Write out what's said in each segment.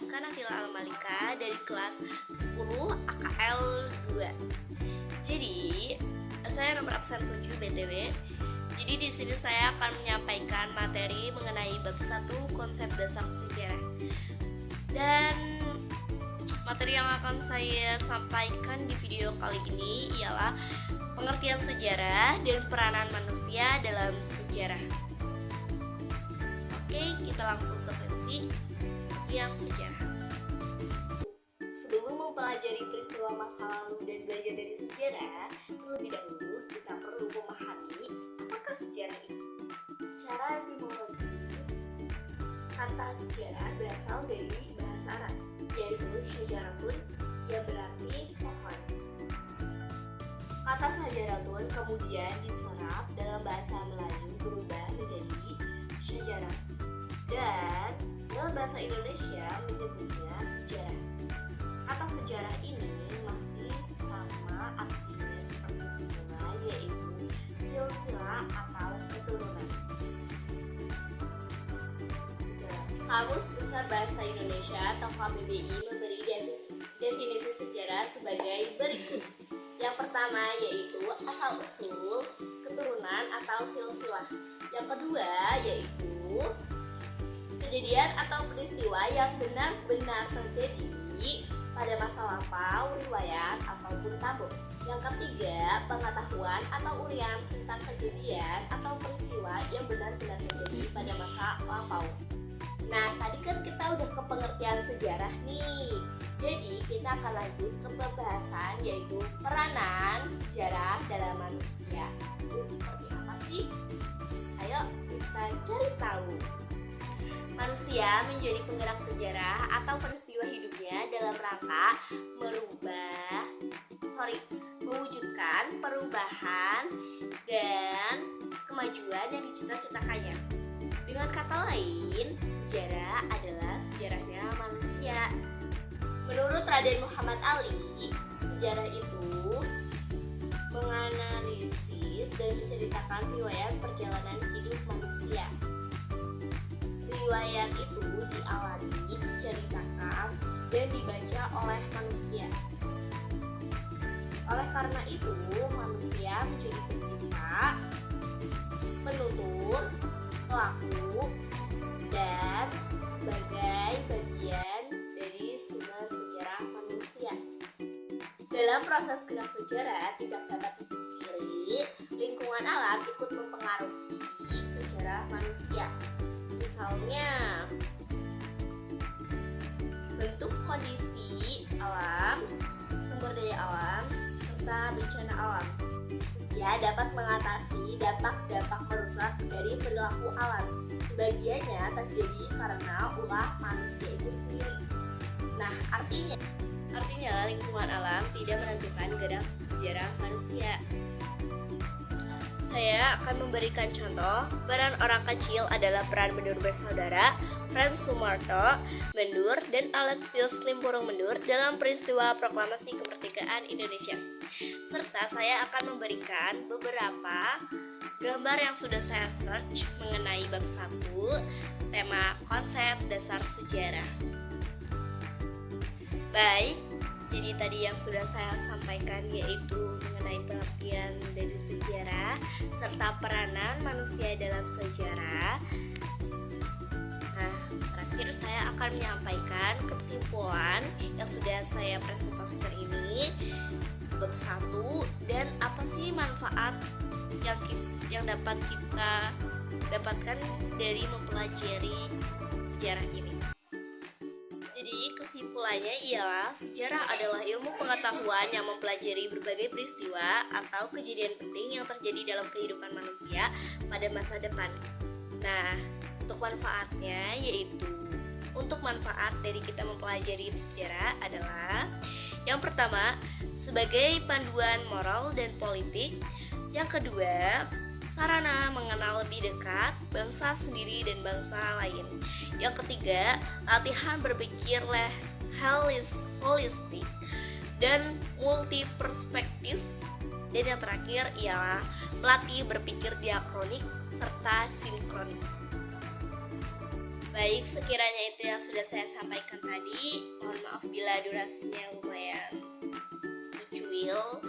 Rizka Nafila Al-Malika dari kelas 10 AKL 2. Jadi, saya nomor absen 7 BTW. Jadi di sini saya akan menyampaikan materi mengenai bab 1 konsep dasar sejarah. Dan materi yang akan saya sampaikan di video kali ini ialah pengertian sejarah dan peranan manusia dalam sejarah. Oke, kita langsung ke sesi pengertian sejarah. Sebelum mempelajari peristiwa masa lalu dan belajar dari sejarah, terlebih dahulu kita perlu memahami apakah sejarah itu. Secara etimologis, kata sejarah berasal dari bahasa Arab, yaitu syajaratun, yang berarti pohon. Kata syajaratun kemudian diserap dalam bahasa Melayu berubah menjadi syajarah, dan dalam bahasa Indonesia menyebutnya sejarah. Kata sejarah ini masih sama artinya seperti semula, yaitu silsilah atau keturunan. Kamus Besar Bahasa Indonesia atau KBBI memberi definisi sejarah sebagai berikut. Yang pertama yaitu asal-usul, keturunan atau silsilah. Yang kedua yaitu kejadian atau peristiwa yang benar-benar terjadi pada masa lampau, riwayat ataupun tabur. Yang ketiga, pengetahuan atau urian tentang kejadian atau peristiwa yang benar-benar terjadi pada masa lampau. Nah, tadi kan kita udah ke pengertian sejarah nih. Jadi, kita akan lanjut ke pembahasan yaitu peranan sejarah dalam manusia. Seperti apa sih? Ayo kita cari tahu. Manusia menjadi penggerak sejarah atau peristiwa hidupnya dalam rangka mewujudkan perubahan dan kemajuan yang dicita-citakannya. Dengan kata lain, sejarah adalah sejarahnya manusia. Menurut Raden Muhammad Ali, sejarah itu menganalisis dan menceritakan riwayat perjalanan hidup manusia. Riwayat itu dialami, diceritakan, dan dibaca oleh manusia. Oleh karena itu, manusia menjadi pencipta, penutur, pelaku, dan sebagai bagian dari sumber sejarah manusia. Dalam proses gerak sejarah tidak dapat dipungkiri lingkungan alam ikut mempengaruhi sejarah manusia. Misalnya, bentuk kondisi alam, sumber daya alam, serta bencana alam. Manusia dapat mengatasi dampak-dampak merusak dari perilaku alam. Sebagiannya terjadi karena ulah manusia itu sendiri. Nah, artinya lingkungan alam tidak menentukan gerak sejarah manusia. Saya akan memberikan contoh. Peran orang kecil adalah peran Mendur bersaudara, Frans Sumarto Mendur, dan Alexius Limpurung Mendur dalam peristiwa proklamasi kemerdekaan Indonesia. Serta saya akan memberikan beberapa gambar yang sudah saya search mengenai bab 1, tema konsep dasar sejarah. Baik, jadi tadi yang sudah saya sampaikan yaitu mengenai pengertian dari sejarah serta peranan manusia dalam sejarah. Nah, terakhir saya akan menyampaikan kesimpulan yang sudah saya presentasikan ini bab 1 dan apa sih manfaat yang dapat kita dapatkan dari mempelajari sejarah ini. Jadi kesimpulannya ialah sejarah adalah ilmu pengetahuan yang mempelajari berbagai peristiwa atau kejadian penting yang terjadi dalam kehidupan manusia pada masa depan. Nah, untuk manfaat dari kita mempelajari sejarah adalah yang pertama, sebagai panduan moral dan politik. Yang kedua, sarana mengenal lebih dekat bangsa sendiri dan bangsa lain. Yang ketiga, latihan berpikir holistik dan multi perspektif. Dan yang terakhir ialah melatih berpikir diakronik serta sinkronik. Baik, sekiranya itu yang sudah saya sampaikan tadi. Mohon maaf bila durasinya lumayan secuil,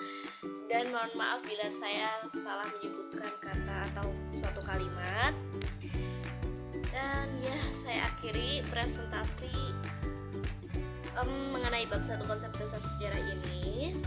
dan mohon maaf bila saya salah menyebutkan kata atau suatu kalimat. Dan ya, saya akhiri presentasi mengenai bab 1 konsep dasar sejarah ini.